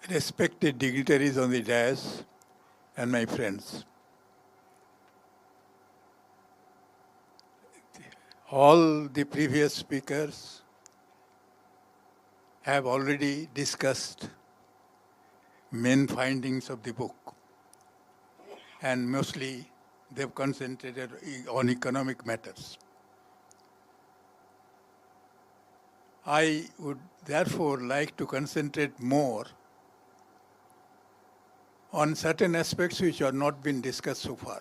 Respected dignitaries on the dais and my friends. All the previous speakers have already discussed main findings of the book, and mostly they've concentrated on economic matters. I would therefore like to concentrate more on certain aspects which have not been discussed so far.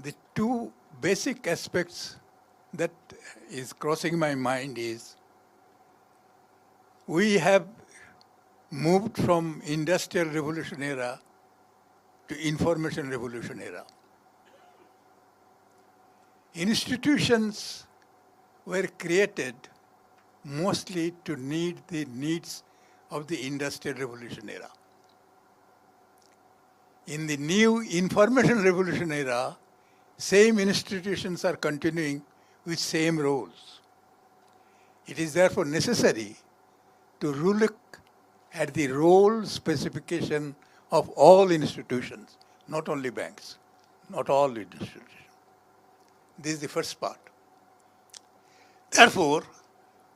The two basic aspects that is crossing my mind is we have moved from industrial revolution era to information revolution era. Institutions were created mostly to meet the needs of the industrial revolution era. In the new information revolution era, same institutions are continuing with same roles. It is therefore necessary to look at the role specification of all institutions, not only banks, not all institutions. This is the first part. Therefore,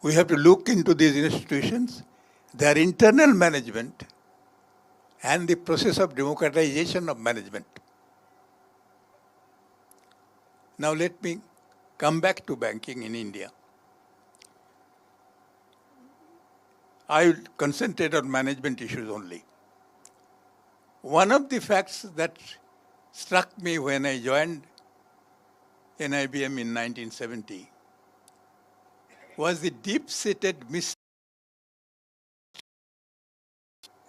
we have to look into these institutions, their internal management, and the process of democratization of management. Now let me come back to banking in India. I will concentrate on management issues only. One of the facts that struck me when I joined NIBM in 1970 was the deep-seated mistrust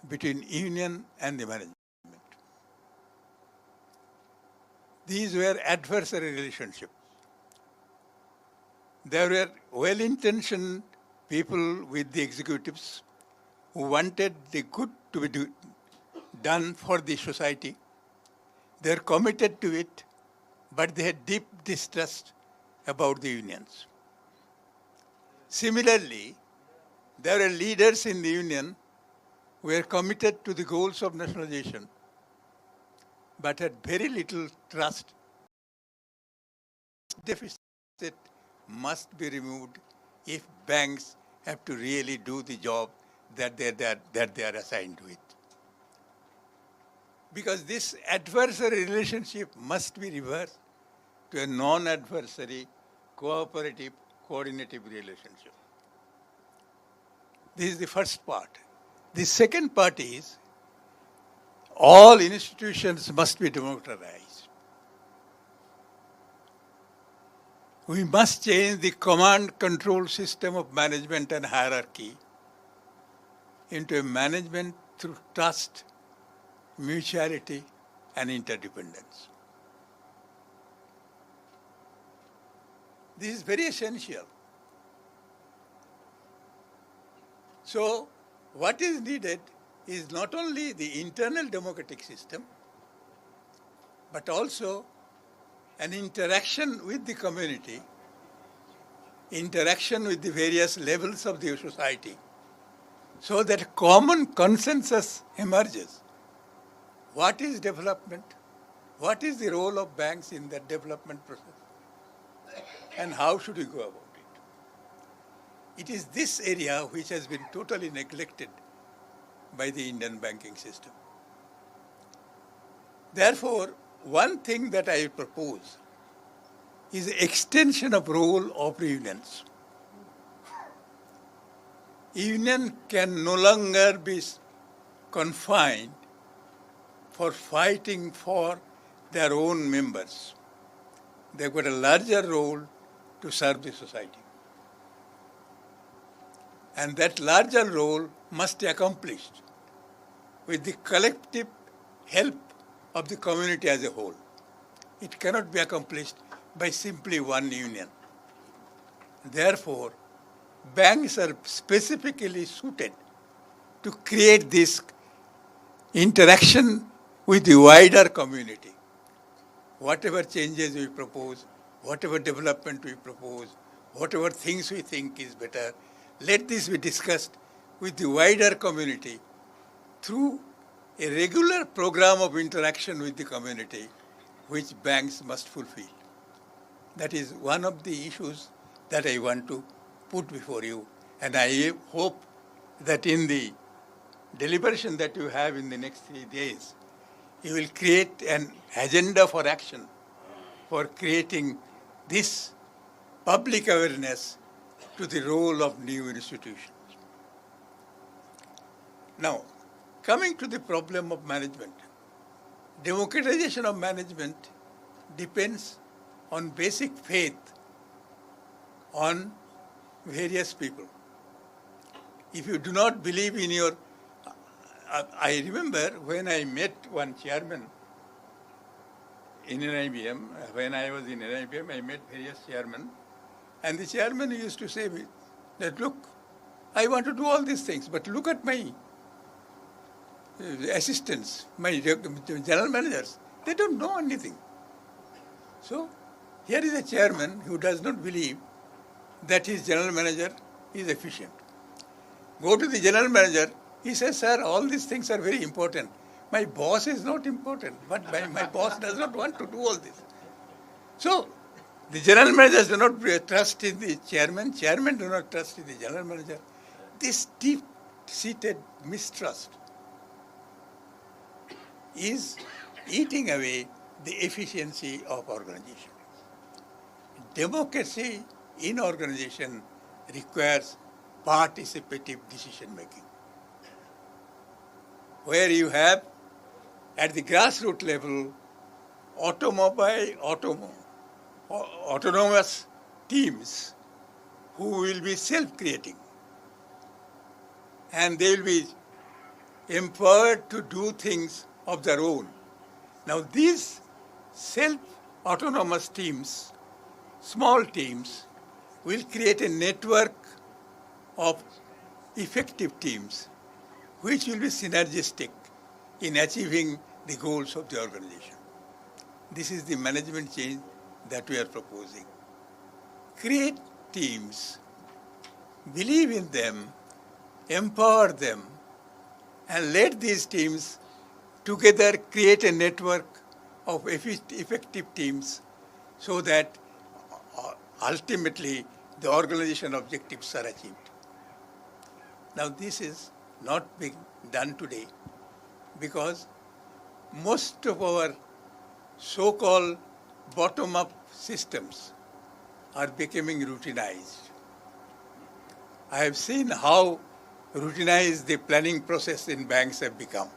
between union and the management. These were adversary relationships. There were well-intentioned people with the executives who wanted the good to be done for the society. They are committed to it, but they had deep distrust about the unions. Similarly, there are leaders in the union who were committed to the goals of nationalization, but had very little trust. Deficit must be removed if banks have to really do the job that they are assigned to it. Because this adversary relationship must be reversed to a non-adversary, cooperative, coordinative relationship. This is the first part. The second part is all institutions must be democratized. We must change the command-control system of management and hierarchy into a management through trust, mutuality, and interdependence. This is very essential. So, what is needed is not only the internal democratic system, but also an interaction with the community, interaction with the various levels of the society, so that common consensus emerges. What is development? What is the role of banks in that development process? And how should we go about it? It is this area which has been totally neglected by the Indian banking system. Therefore, one thing that I propose is the extension of role of unions. Union can no longer be confined for fighting for their own members. They've got a larger role to serve the society. And that larger role must be accomplished with the collective help of the community as a whole. It cannot be accomplished by simply one union. Therefore, banks are specifically suited to create this interaction with the wider community. Whatever changes we propose, whatever development we propose, whatever things we think is better, let this be discussed with the wider community through a regular program of interaction with the community which banks must fulfill. That is one of the issues that I want to put before you, and I hope that in the deliberation that you have in the next 3 days, you will create an agenda for action for creating this public awareness to the role of new institutions. Now, coming to the problem of management, democratization of management depends on basic faith on various people. If you do not believe in your... I remember when I met one chairman in NIBM, when I was in NIBM, I met various chairmen, and the chairman used to say that, look, I want to do all these things, but look at my assistants, my general managers, they don't know anything. So, here is a chairman who does not believe that his general manager is efficient. Go to the general manager, he says, sir, all these things are very important. My boss is not important, but my boss does not want to do all this. So, the general managers do not trust in the chairman do not trust in the general manager. This deep-seated mistrust is eating away the efficiency of organization. Democracy in organization requires participative decision making, where you have at the grassroots level autonomous teams who will be self-creating, and they will be empowered to do things of their own. Now these self-autonomous teams, small teams, will create a network of effective teams which will be synergistic in achieving the goals of the organization. This is the management change that we are proposing. Create teams, believe in them, empower them, and let these teams together create a network of effective teams so that ultimately the organization objectives are achieved. Now this is not being done today because most of our so-called bottom-up systems are becoming routinized. I have seen how routinized the planning process in banks have become.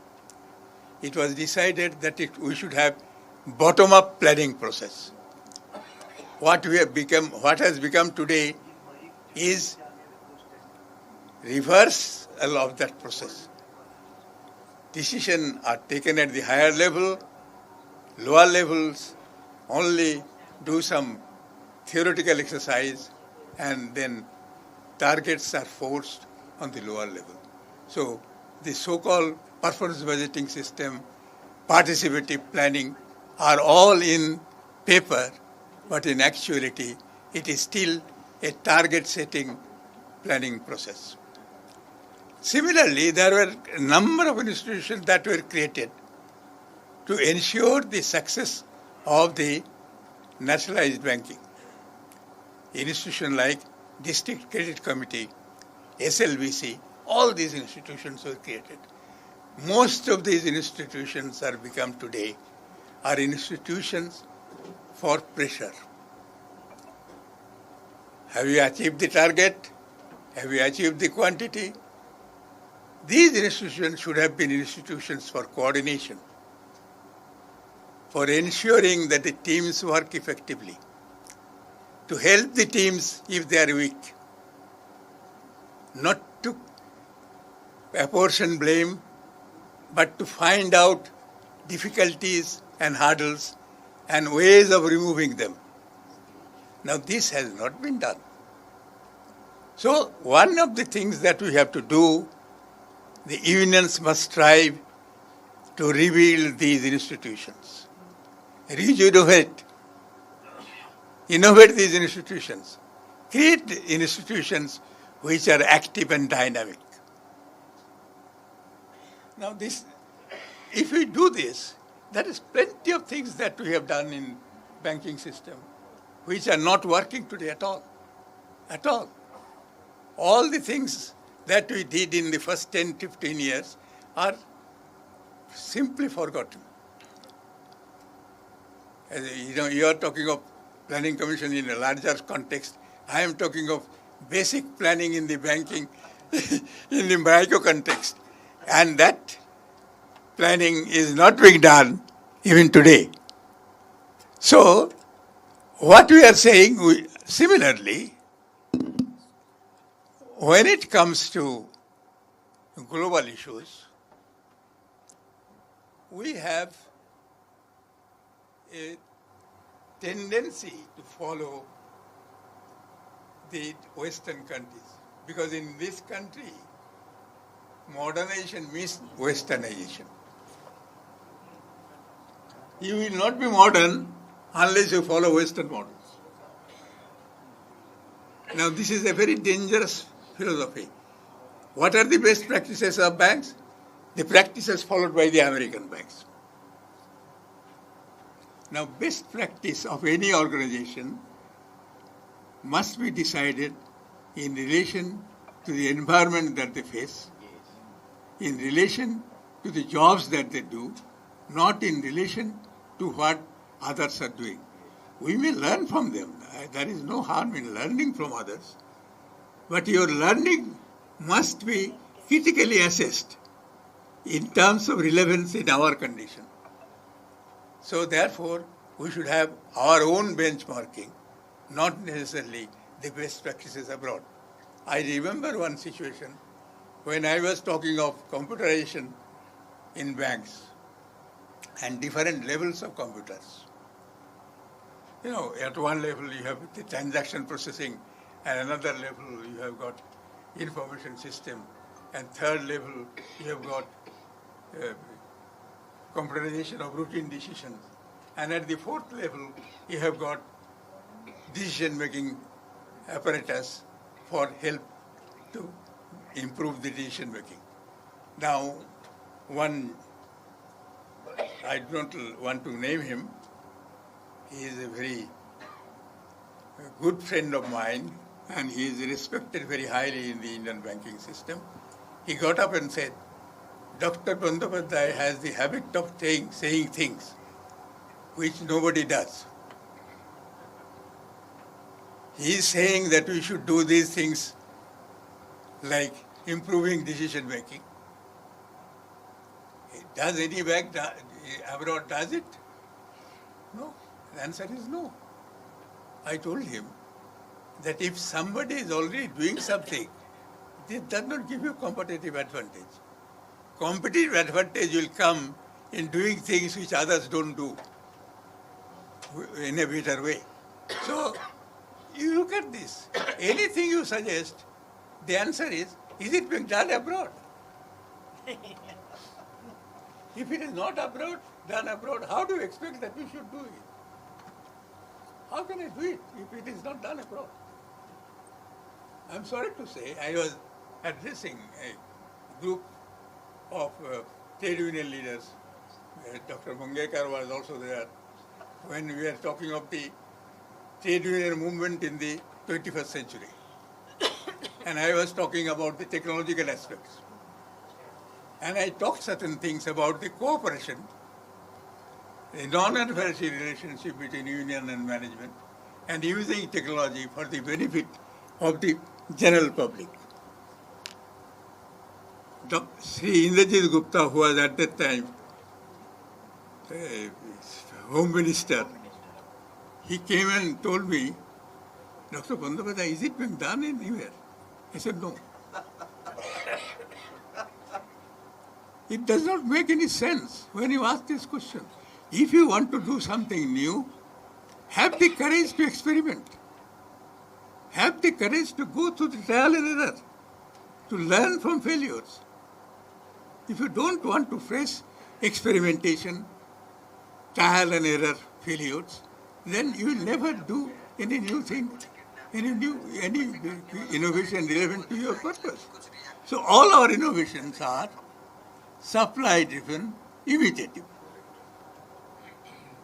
It was decided that we should have bottom-up planning process. What has become today is reversal of that process. Decisions are taken at the higher level, lower levels only do some theoretical exercise, and then targets are forced on the lower level. So the so-called performance budgeting system, participative planning are all in paper, but in actuality it is still a target setting planning process. Similarly, there were a number of institutions that were created to ensure the success of the nationalized banking. Institutions like District Credit Committee, SLBC, all these institutions were created. Most of these institutions are become today are institutions for pressure. Have you achieved the target? Have you achieved the quantity? These institutions should have been institutions for coordination, for ensuring that the teams work effectively, to help the teams if they are weak, not to apportion blame, but to find out difficulties and hurdles and ways of removing them. Now this has not been done. So one of the things that we have to do, the unions must strive to rebuild these institutions, rejuvenate, innovate these institutions, create institutions which are active and dynamic. Now this, if we do this, there is plenty of things that we have done in banking system which are not working today at all. At all. All the things that we did in the first 10, 15 years are simply forgotten. You are talking of planning commission in a larger context. I am talking of basic planning in the banking in the micro context. And that planning is not being done even today. So, what we are saying, similarly, when it comes to global issues, we have a tendency to follow the Western countries. Because in this country, modernization means Westernization. You will not be modern unless you follow Western models. Now this is a very dangerous philosophy. What are the best practices of banks? The practices followed by the American banks. Now best practice of any organization must be decided in relation to the environment that they face, in relation to the jobs that they do, not in relation to what others are doing. We may learn from them. There is no harm in learning from others. But your learning must be critically assessed in terms of relevance in our condition. So therefore, we should have our own benchmarking, not necessarily the best practices abroad. I remember one situation when I was talking of computerization in banks and different levels of computers. At one level you have the transaction processing, and another level you have got information system, and third level you have got computerization of routine decisions, and at the fourth level you have got decision-making apparatus for help to improve the decision-making. Now, I don't want to name him. He is a very good friend of mine, and he is respected very highly in the Indian banking system. He got up and said, Dr. Bandopadhyay has the habit of saying things which nobody does. He is saying that we should do these things like improving decision making. Does any bank abroad does it? No. The answer is no. I told him that if somebody is already doing something, this does not give you competitive advantage. Competitive advantage will come in doing things which others don't do in a better way. So, you look at this. Anything you suggest, the answer is it being done abroad? If it is not done abroad, how do you expect that we should do it? How can I do it if it is not done abroad? I'm sorry to say, I was addressing a group of trade union leaders. Dr. Mangekar was also there when we were talking of the trade union movement in the 21st century. And I was talking about the technological aspects. And I talked certain things about the cooperation, the non-adversary relationship between union and management, and using technology for the benefit of the general public. Sri Indrajit Gupta, who was at that time Home Minister, he came and told me, Dr. Bandopadhyay, is it being done anywhere? I said, no. It does not make any sense when you ask this question. If you want to do something new, have the courage to experiment. Have the courage to go through the trial and error, to learn from failures. If you don't want to face experimentation, trial and error failures, then you will never do any new thing, any innovation relevant to your purpose. So all our innovations are supply-driven imitative.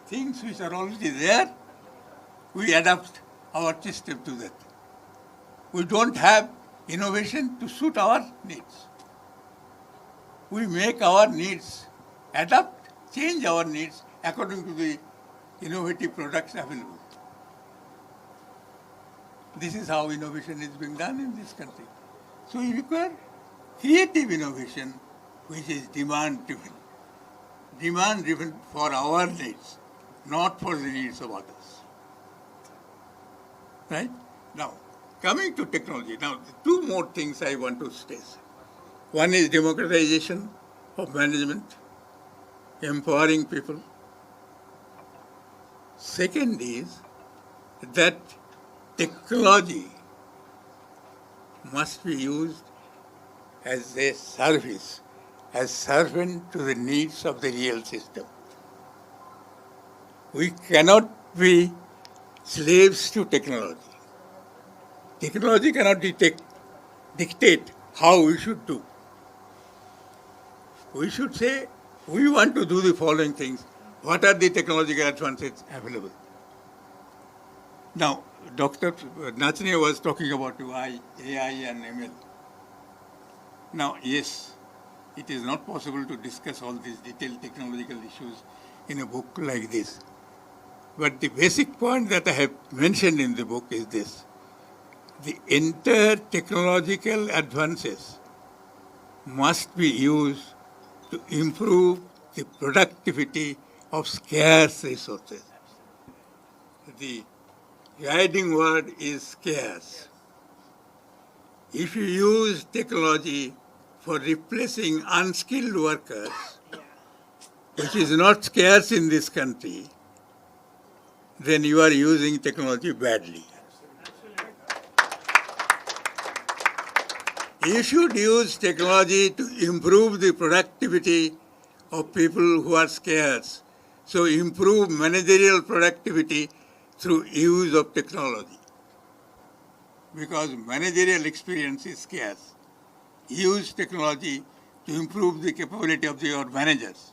Things which are already there, we adapt our system to that. We don't have innovation to suit our needs. We make our needs, adapt, change our needs according to the innovative products available. This is how innovation is being done in this country. So we require creative innovation which is demand-driven. Demand-driven for our needs, not for the needs of others. Right? Now, coming to technology, now two more things I want to stress. One is democratization of management, empowering people. Second is that technology must be used as a service, as servant to the needs of the real system. We cannot be slaves to technology. Technology cannot dictate how we should do. We should say, we want to do the following things. What are the technological advances available? Now, Dr. Nachne was talking about AI and ML. Now, yes, it is not possible to discuss all these detailed technological issues in a book like this. But the basic point that I have mentioned in the book is this. The entire technological advances must be used to improve the productivity of scarce resources. The guiding word is scarce. If you use technology for replacing unskilled workers, which is not scarce in this country, then you are using technology badly. You should use technology to improve the productivity of people who are scarce. So improve managerial productivity through use of technology. Because managerial experience is scarce. Use technology to improve the capability of your managers,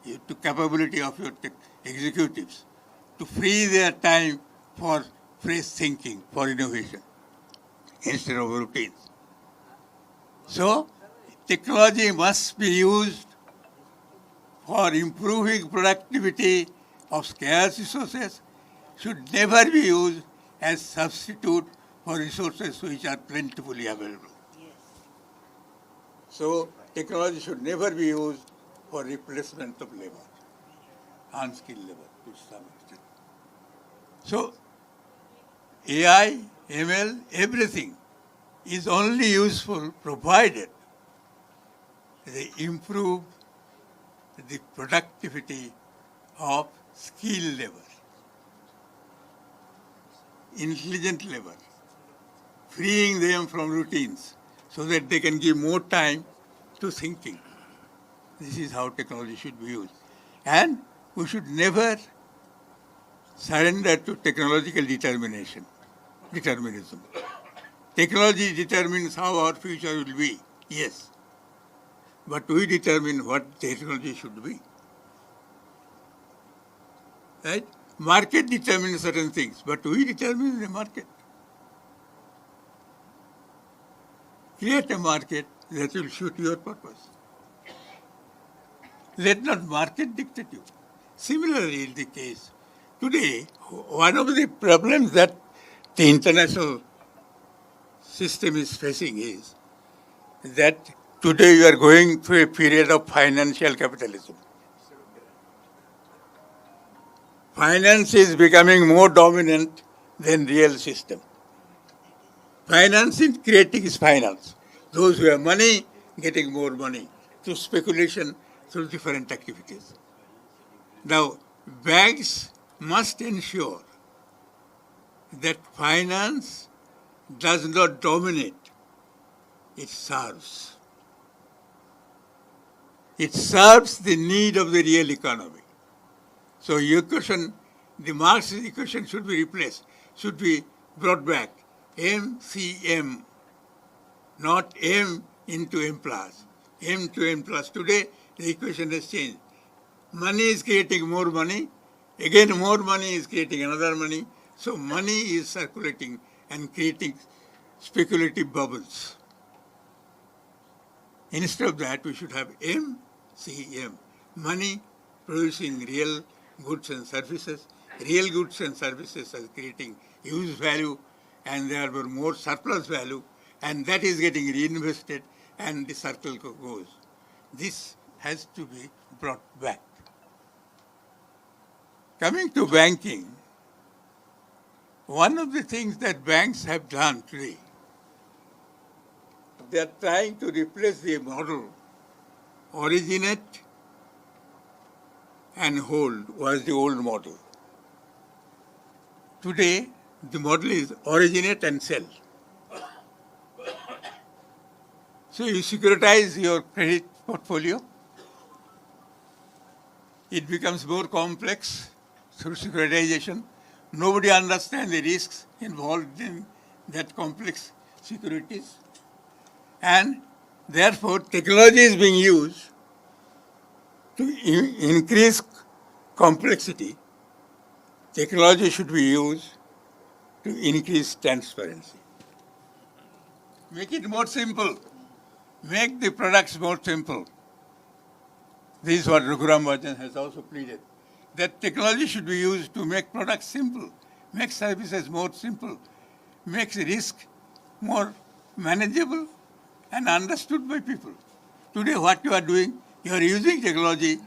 the capability of your executives, to free their time for fresh thinking, for innovation, instead of routines. So, technology must be used for improving productivity of scarce resources, should never be used as substitute for resources which are plentifully available. Yes. So, technology should never be used for replacement of labor, unskilled labor to some extent. So, AI, ML, everything is only useful provided they improve the productivity of skilled labor, intelligent labor, freeing them from routines so that they can give more time to thinking. This is how technology should be used. And we should never surrender to technological determinism. Technology determines how our future will be, yes. But we determine what technology should be. Right? Market determines certain things, but we determine the market. Create a market that will suit your purpose. Let not market dictate you. Similarly, in the case, today, one of the problems that the international system is facing is that today you are going through a period of financial capitalism. Finance is becoming more dominant than real system. Finance in creating is finance. Those who have money getting more money through speculation, through different activities. Now, banks must ensure that finance does not dominate, it serves. It serves the need of the real economy. So equation, the Marxist equation should be replaced, should be brought back. MCM, not M into M plus. M to N plus. Today, the equation has changed. Money is creating more money. Again, more money is creating another money. So money is circulating and creating speculative bubbles. Instead of that, we should have MCM, money producing real goods and services. Real goods and services are creating use value, and therefore more surplus value, and that is getting reinvested, and the circle goes. This has to be brought back. Coming to banking, one of the things that banks have done today, they are trying to replace the model originate and hold was the old model. Today, the model is originate and sell. So you securitize your credit portfolio. It becomes more complex through securitization. Nobody understands the risks involved in that complex securities. And therefore, technology is being used to increase complexity. Technology should be used to increase transparency. Make it more simple. Make the products more simple. This is what Raghuram Bhajan has also pleaded. That technology should be used to make products simple, make services more simple, make risk more manageable and understood by people. Today what you are doing, you are using technology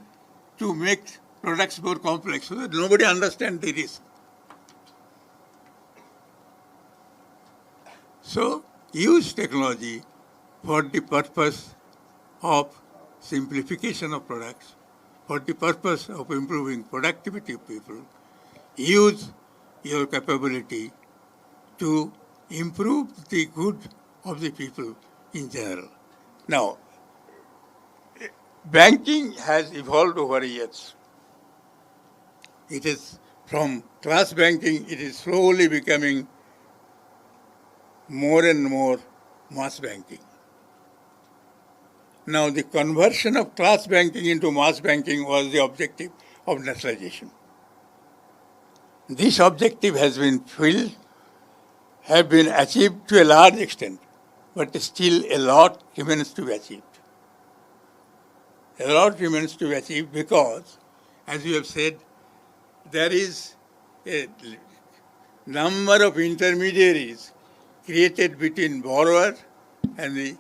to make products more complex so that nobody understands the risk. So use technology for the purpose of simplification of products, for the purpose of improving productivity of people. Use your capability to improve the good of the people in general. Now, banking has evolved over years. It is from class banking, it is slowly becoming more and more mass banking. Now, the conversion of class banking into mass banking was the objective of nationalization. This objective has been achieved to a large extent, but still a lot remains to be achieved. A lot remains to be achieved because, as you have said, there is a number of intermediaries created between borrower and the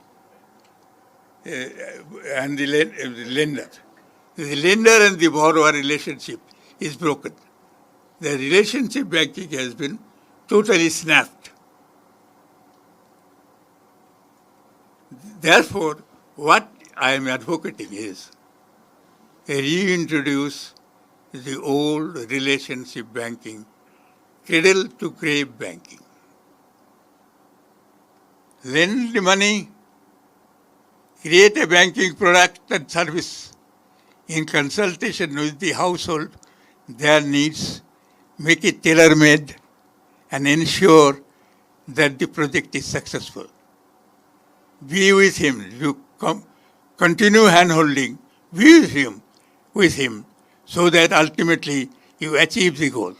lender. The lender and the borrower relationship is broken. The relationship banking has been totally snapped. Therefore, what I am advocating is reintroduce the old relationship banking, cradle to grave banking. Lend the money, create a banking product and service in consultation with the household, their needs, make it tailor-made and ensure that the project is successful. Be with him. You continue hand-holding. Be with him, so that ultimately you achieve the goal.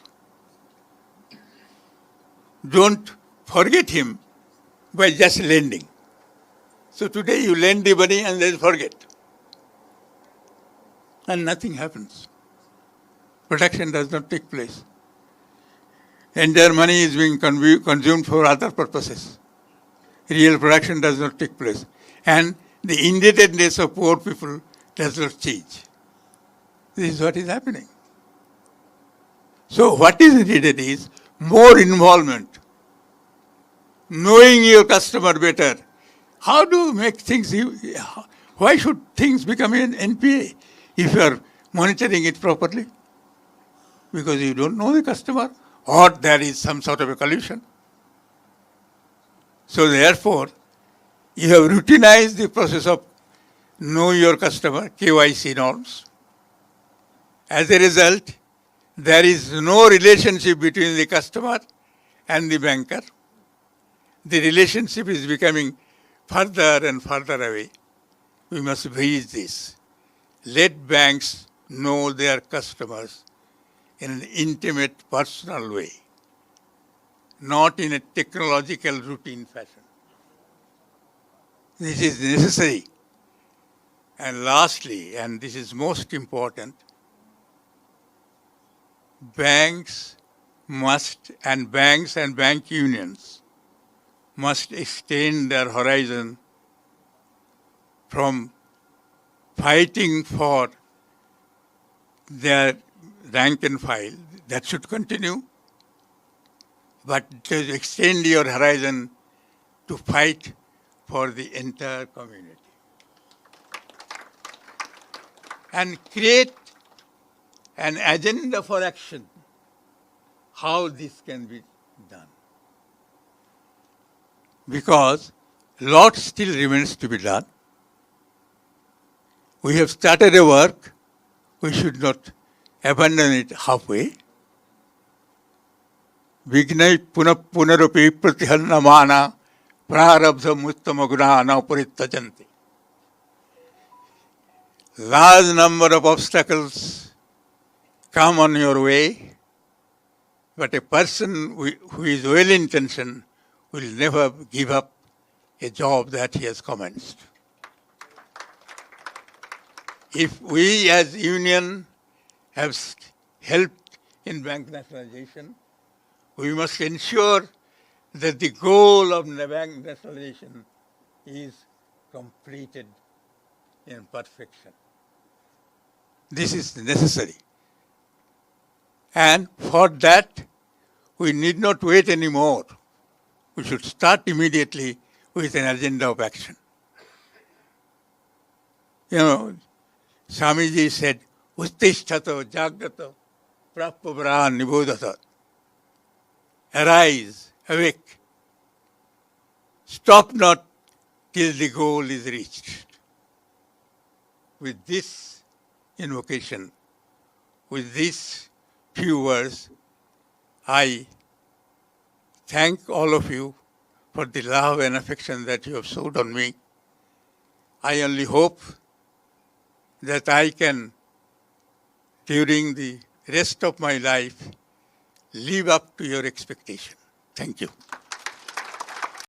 Don't forget him by just lending. So today you lend the money and then forget. And nothing happens. Production does not take place. Entire money is being consumed for other purposes. Real production does not take place. And the indebtedness of poor people does not change. This is what is happening. So what is needed is more involvement, knowing your customer better. How do you make things, why should things become an NPA if you are monitoring it properly? Because you don't know the customer or there is some sort of a collusion. So therefore, you have routinized the process of know your customer, KYC norms. As a result, there is no relationship between the customer and the banker. The relationship is becoming further and further away. we must breathe this. Let banks know their customers in an intimate, personal way, not in a technological routine fashion. This is necessary. And lastly, and this is most important, banks and bank unions must extend their horizon from fighting for their rank and file. That should continue, but to extend your horizon to fight for the entire community and create an agenda for action, how this can be done. Because a lot still remains to be done. We have started a work, we should not abandon it halfway. Vignai punarupi pratihannamana prarabdha muttamaguna purittajanti. Large number of obstacles come on your way, but a person who is well-intentioned will never give up a job that he has commenced. If we as union have helped in bank nationalization, we must ensure that the goal of bank nationalization is completed in perfection. This is necessary. And for that, we need not wait anymore. We should start immediately with an agenda of action. You know, Swamiji said, Uttishthata jagrata prapavara nibodhata. Arise, awake. Stop not till the goal is reached. With this invocation, with these few words, I thank all of you for the love and affection that you have showed on me. I only hope that I can, during the rest of my life, live up to your expectation. Thank you.